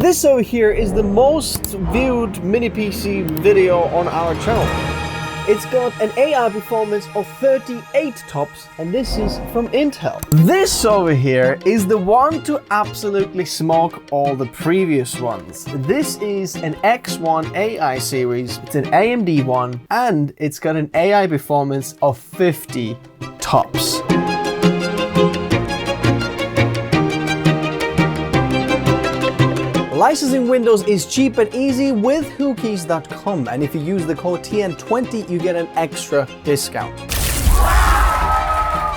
This over here is the most viewed mini PC video on our channel. It's got an AI performance of 38 tops, and this is from Intel. This over here is the one to absolutely smoke all the previous ones. This is an X1 AI series, it's an AMD one, and it's got an AI performance of 50 tops. Licensing Windows is cheap and easy with whokeys.com, and if you use the code TN20 you get an extra discount.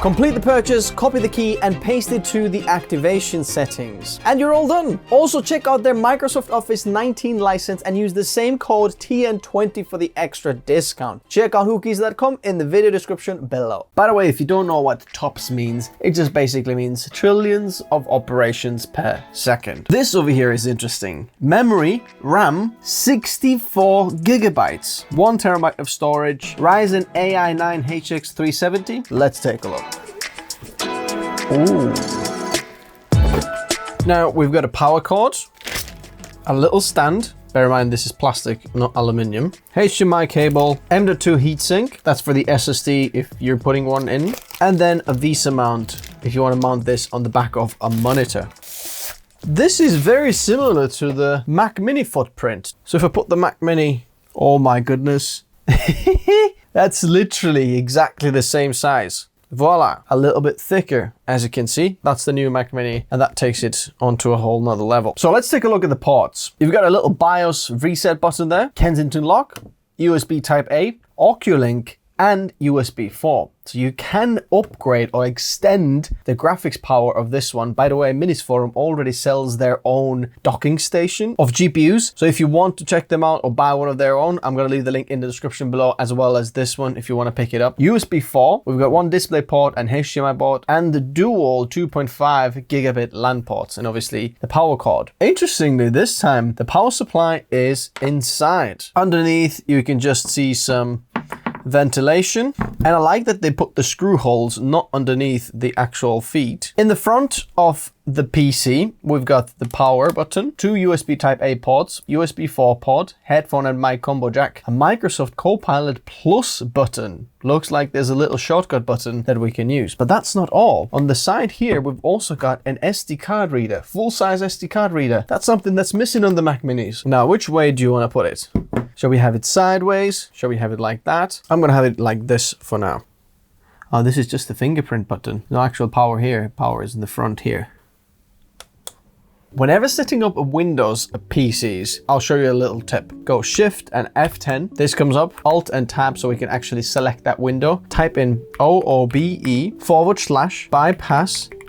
Complete the purchase, copy the key and paste it to the activation settings. And you're all done. Also check out their Microsoft Office 19 license and use the same code TN20 for the extra discount. Check out whokeys.com in the video description below. By the way, if you don't know what TOPS means, it just basically means trillions of operations per second. This over here is interesting. Memory, RAM, 64 gigabytes, 1 terabyte of storage, Ryzen AI 9 HX 370. Let's take a look. Ooh. Now we've got a power cord, a little stand, bear in mind this is plastic, not aluminium, HDMI cable, M.2 heatsink, that's for the SSD if you're putting one in, and then a VESA mount if you want to mount this on the back of a monitor. This is very similar to the Mac Mini footprint. So if I put the Mac Mini, oh my goodness, that's literally exactly the same size. Voila, a little bit thicker, as you can see. That's the new Mac Mini, and that takes it onto a whole nother level. So let's take a look at the ports. You've got a little BIOS reset button there, Kensington lock, USB Type A, Oculink, and USB 4. So you can upgrade or extend the graphics power of this one. By the way, Minisforum already sells their own docking station of GPUs. So if you want to check them out or buy one of their own, I'm going to leave the link in the description below, as well as this one if you want to pick it up. USB 4, we've got one display port and HDMI port, and the dual 2.5 gigabit LAN ports, and obviously the power cord. Interestingly, this time the power supply is inside. Underneath, you can just see some ventilation, and I like that they put the screw holes not underneath the actual feet. In the front of the PC, we've got the power button, 2 USB Type A ports, USB 4 port, headphone and mic combo jack, a Microsoft Copilot Plus button. Looks like there's a little shortcut button that we can use, but that's not all. On the side here, we've also got an SD card reader, full-size SD card reader. That's something that's missing on the Mac Minis. Now, which way do you want to put it? Shall we have it sideways? Shall we have it like that? I'm gonna have it like this for now. Oh, this is just the fingerprint button. No actual power here. Power is in the front here. Whenever setting up Windows PCs, I'll show you a little tip. Go Shift and F10. This comes up, Alt and Tab, so we can actually select that window. Type in OOBE/bypass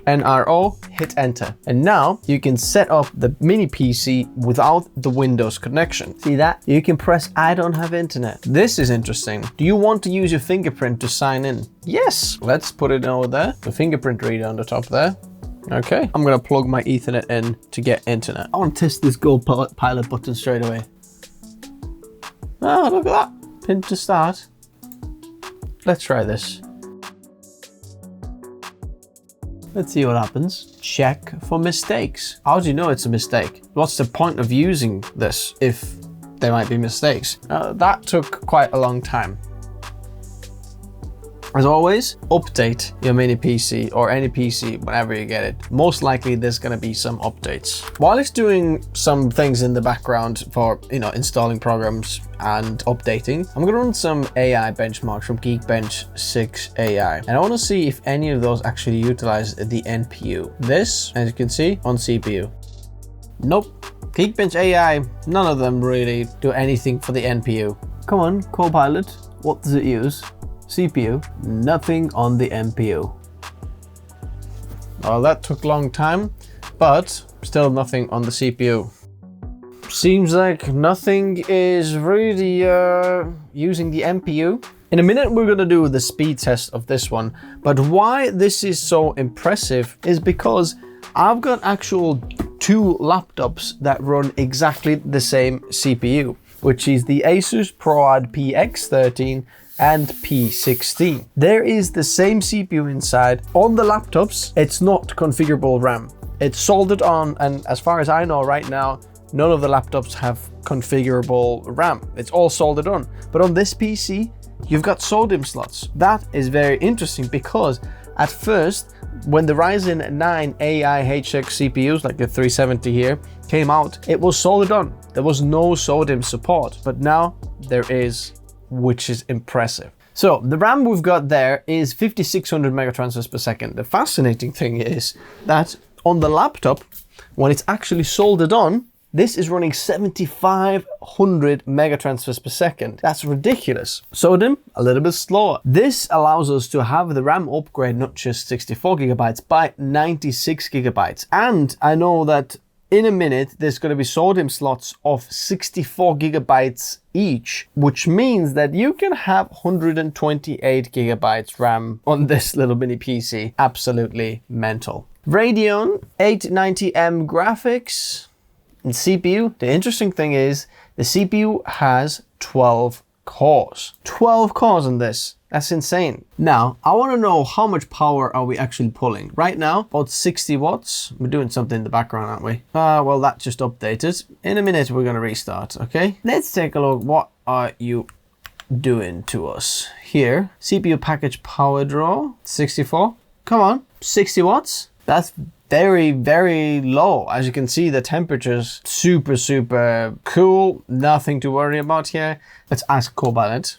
NRO, hit enter. And now you can set up the mini PC without the Windows connection. See that? You can press I don't have internet. This is interesting. Do you want to use your fingerprint to sign in? Yes. Let's put it over there. The fingerprint reader on the top there. Okay. I'm gonna plug my Ethernet in to get internet. I want to test this gold pilot button straight away. Oh, look at that. Pin to start. Let's try this. Let's see what happens. Check for mistakes. How do you know it's a mistake? What's the point of using this if there might be mistakes? That took quite a long time. As always, update your mini PC or any PC whenever you get it. Most likely there's going to be some updates. While it's doing some things in the background for, installing programs and updating, I'm going to run some AI benchmarks from Geekbench 6 AI. And I want to see if any of those actually utilize the NPU. This, as you can see, on CPU. Nope. Geekbench AI, none of them really do anything for the NPU. Come on, Copilot, what does it use? CPU, nothing on the NPU. Well, that took a long time, but still nothing on the CPU. Seems like nothing is really using the NPU. In a minute, we're gonna do the speed test of this one, but why this is so impressive is because I've got actual 2 laptops that run exactly the same CPU, which is the Asus ProAd PX13 and P16. There is the same CPU inside. On the laptops, it's not configurable RAM. It's soldered on, and as far as I know right now, none of the laptops have configurable RAM. It's all soldered on. But on this PC, you've got SODIMM slots. That is very interesting because at first, when the Ryzen 9 AI HX CPUs, like the 370 here, came out, it was soldered on. There was no SODIMM support, but now there is, which is impressive. So the RAM we've got there is 5600 megatransfers per second. The fascinating thing is that on the laptop, when it's actually soldered on, this is running 7500 megatransfers per second. That's ridiculous. SODIMM, a little bit slower. This allows us to have the RAM upgrade not just 64 gigabytes, but 96 gigabytes. And I know that in a minute, there's going to be SODIMM slots of 64 gigabytes each, which means that you can have 128 gigabytes RAM on this little mini PC. Absolutely mental. Radeon 890M graphics and CPU. The interesting thing is the CPU has 12 cores. 12 cores on this. That's insane. Now, I want to know how much power are we actually pulling. Right now, about 60 watts. We're doing something in the background, aren't we? Well, that just updated. In a minute, we're going to restart, okay? Let's take a look. What are you doing to us here? CPU package power draw, 64. Come on, 60 watts. That's very, very low. As you can see, the temperature's super, super cool. Nothing to worry about here. Let's ask Copilot.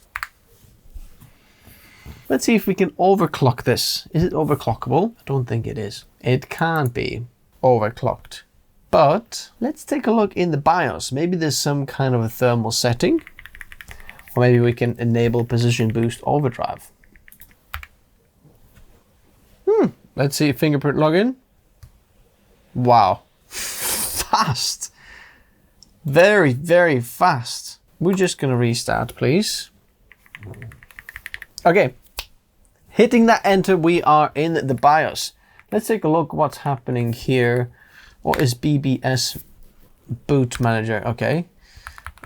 Let's see if we can overclock this. Is it overclockable? I don't think it is. It can't be overclocked. But let's take a look in the BIOS. Maybe there's some kind of a thermal setting. Or maybe we can enable precision boost overdrive. Let's see fingerprint login. Wow. Fast. Very, very fast. We're just gonna restart, please. Okay. Hitting that enter, we are in the BIOS. Let's take a look what's happening here. What is BBS boot manager? Okay.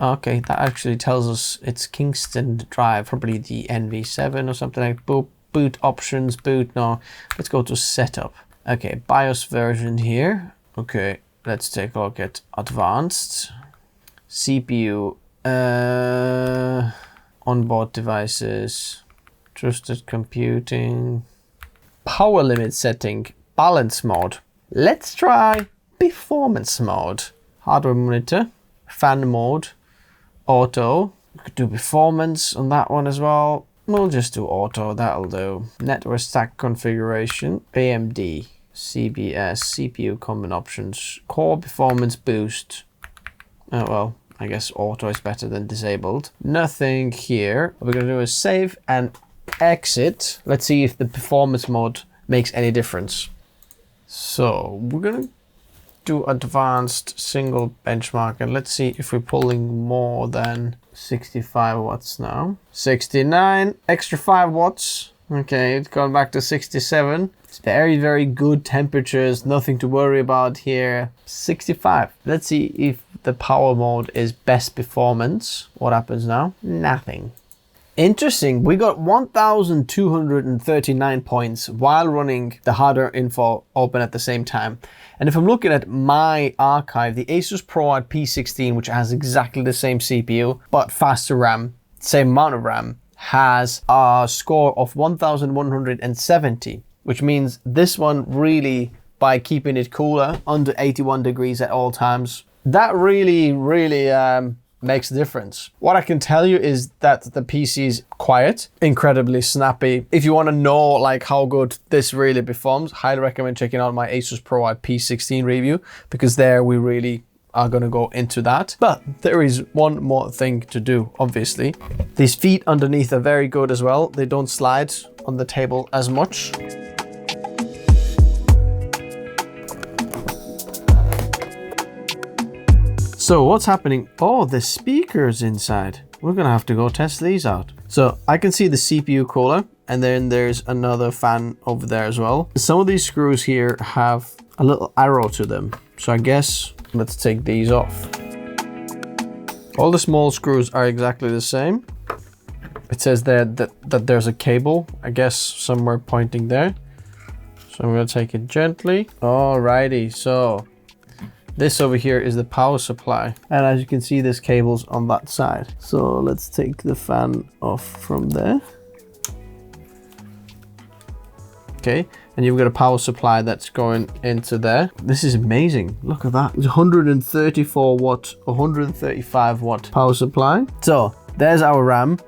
Okay, that actually tells us it's Kingston drive, probably the NV7 or something like boot options, boot. No, let's go to setup. Okay, BIOS version here. Okay, let's take a look at advanced. CPU, onboard devices, trusted computing, power limit setting, balance mode. Let's try performance mode. Hardware monitor, fan mode, auto. We could do performance on that one as well. We'll just do auto, that'll do. Network stack configuration, AMD, CBS, CPU common options, core performance boost. Oh well, I guess auto is better than disabled. Nothing here. What we're gonna do is save and exit. Let's see if the performance mode makes any difference. So we're gonna do advanced single benchmark and let's see if we're pulling more than 65 watts now. 69, extra 5 watts. Okay, it's gone back to 67. It's very, very good temperatures, nothing to worry about here. 65. Let's see if the power mode is best performance. What happens now? Nothing. Interesting, we got 1,239 points while running the hardware info open at the same time. And if I'm looking at my archive, the Asus ProArt P16, which has exactly the same CPU, but faster RAM, same amount of RAM, has a score of 1,170, which means this one really, by keeping it cooler, under 81 degrees at all times, that really makes a difference. What I can tell you is that the PC is quiet, incredibly snappy. If you want to know like how good this really performs, highly recommend checking out my Asus ProArt P16 review, because there we really are going to go into that. But there is one more thing to do, obviously. These feet underneath are very good as well. They don't slide on the table as much. So what's happening? Oh, the speakers inside. We're gonna have to go test these out. So I can see the CPU cooler, and then there's another fan over there as well. Some of these screws here have a little arrow to them. So I guess let's take these off. All the small screws are exactly the same. It says there that there's a cable, I guess somewhere pointing there. So I'm gonna take it gently. Alrighty, so This over here is the power supply. And as you can see, there's cables on that side. So let's take the fan off from there. Okay, and you've got a power supply that's going into there. This is amazing. Look at that. It's 134 watt, 135 watt power supply. So there's our RAM,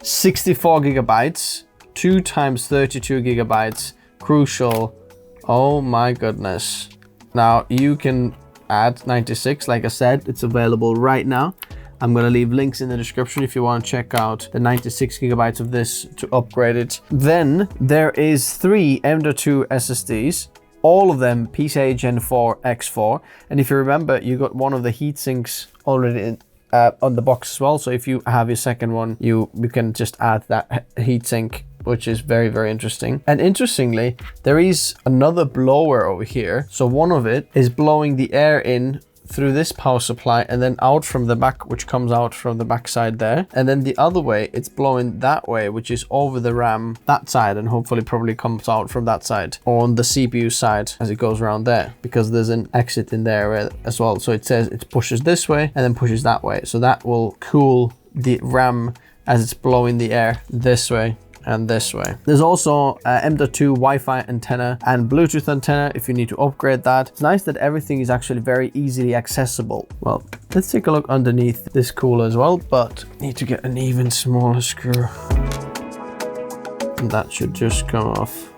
64 gigabytes, 2 times 32 gigabytes. Crucial. Oh my goodness. Now you can add 96. Like I said, it's available right now. I'm going to leave links in the description if you want to check out the 96 gigabytes of this to upgrade it. Then there is 3 M.2 SSDs, all of them PCIe Gen 4 X4. And if you remember, you got one of the heat sinks already on the box as well. So if you have your second one, you can just add that heat sink, which is very, very interesting. And interestingly, there is another blower over here. So one of it is blowing the air in through this power supply and then out from the back, which comes out from the back side there. And then the other way, it's blowing that way, which is over the RAM, that side, and hopefully probably comes out from that side on the CPU side as it goes around there, because there's an exit in there as well. So it says it pushes this way and then pushes that way. So that will cool the RAM as it's blowing the air this way and this way. There's also M.2 Wi-Fi antenna and Bluetooth antenna if you need to upgrade that. It's nice that everything is actually very easily accessible. Well, let's take a look underneath this cooler as well, but need to get an even smaller screw. And that should just come off.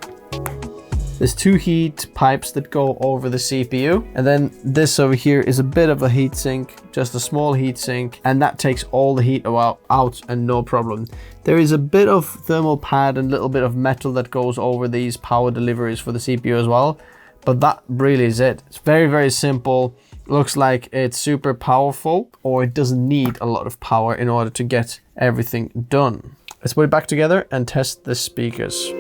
There's 2 heat pipes that go over the CPU. And then this over here is a bit of a heat sink, just a small heat sink, and that takes all the heat out and no problem. There is a bit of thermal pad and a little bit of metal that goes over these power deliveries for the CPU as well. But that really is it. It's very, very simple. Looks like it's super powerful, or it doesn't need a lot of power in order to get everything done. Let's put it back together and test the speakers.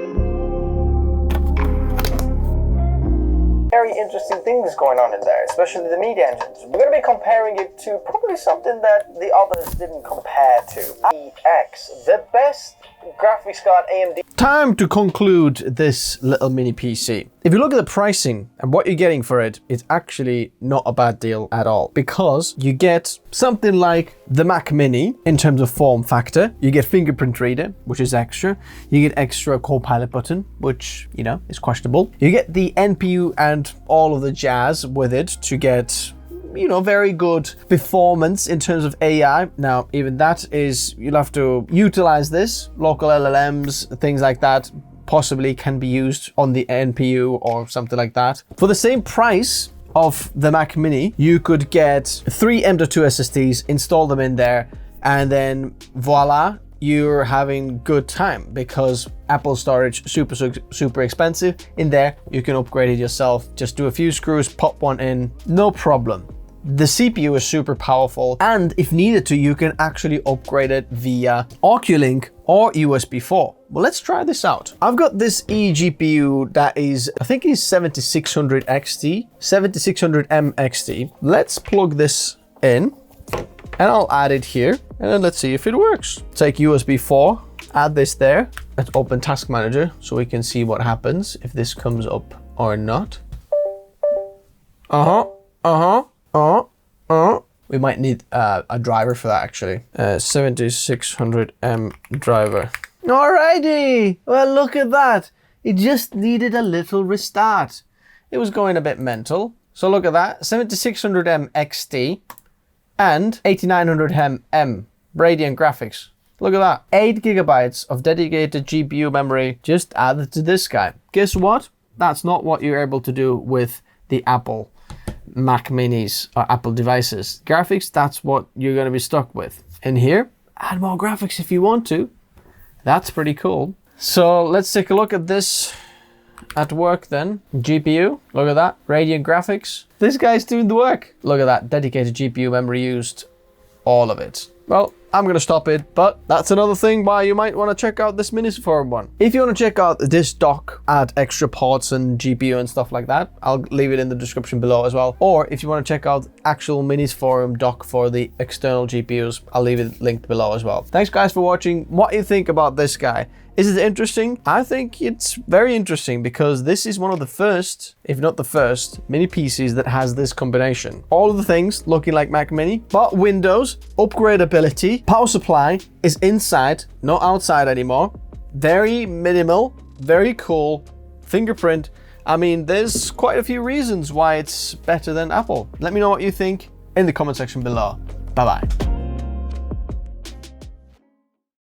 Very interesting things going on in there, especially the media engines. We're going to be comparing it to probably something that the others didn't compare to. EX, the best graphics card AMD. Time to conclude this little mini PC. If you look at the pricing and what you're getting for it, it's actually not a bad deal at all, because you get something like the Mac Mini in terms of form factor. You get fingerprint reader, which is extra. You get extra Copilot button, which, you know, is questionable. You get the NPU and all of the jazz with it to get, you know, very good performance in terms of AI. Now, even that is, you'll have to utilize this. Local LLMs, things like that, possibly can be used on the NPU or something like that. For the same price of the Mac Mini, you could get 3 M.2 SSDs, install them in there, and then voila, you're having good time, because Apple storage super expensive. In there, you can upgrade it yourself. Just do a few screws, pop one in, no problem. The CPU is super powerful, and if needed to, you can actually upgrade it via Oculink or USB 4. Well, let's try this out. I've got this eGPU that is, I think it's 7600 XT, 7600M XT. Let's plug this in, and I'll add it here, and then let's see if it works. Take USB 4, add this there. Let's open Task Manager so we can see what happens if this comes up or not. We might need a driver for that, actually. 7600M driver. Alrighty, well, look at that. It just needed a little restart. It was going a bit mental. So look at that, 7600M XT and 8900M Radeon graphics. Look at that, 8 gigabytes of dedicated GPU memory just added to this guy. Guess what? That's not what you're able to do with the Apple Mac Minis or Apple devices. Graphics, that's what you're going to be stuck with. In here, add more graphics if you want to. That's pretty cool. So let's take a look at this at work then. GPU, look at that. Radeon graphics. This guy's doing the work. Look at that, dedicated GPU memory used. All of it. Well, I'm gonna stop it, but that's another thing why you might want to check out this Minisforum one. If you want to check out this dock, add extra ports and GPU and stuff like that, I'll leave it in the description below as well. Or if you want to check out actual Minisforum dock for the external GPUs, I'll leave it linked below as well. Thanks guys for watching. What do you think about this guy? Is it interesting? I think it's very interesting because this is one of the first, if not the first, mini PCs that has this combination. All of the things looking like Mac Mini, but Windows, upgradability, power supply is inside, not outside anymore. Very minimal, very cool, fingerprint. I mean, there's quite a few reasons why it's better than Apple. Let me know what you think in the comment section below. Bye-bye.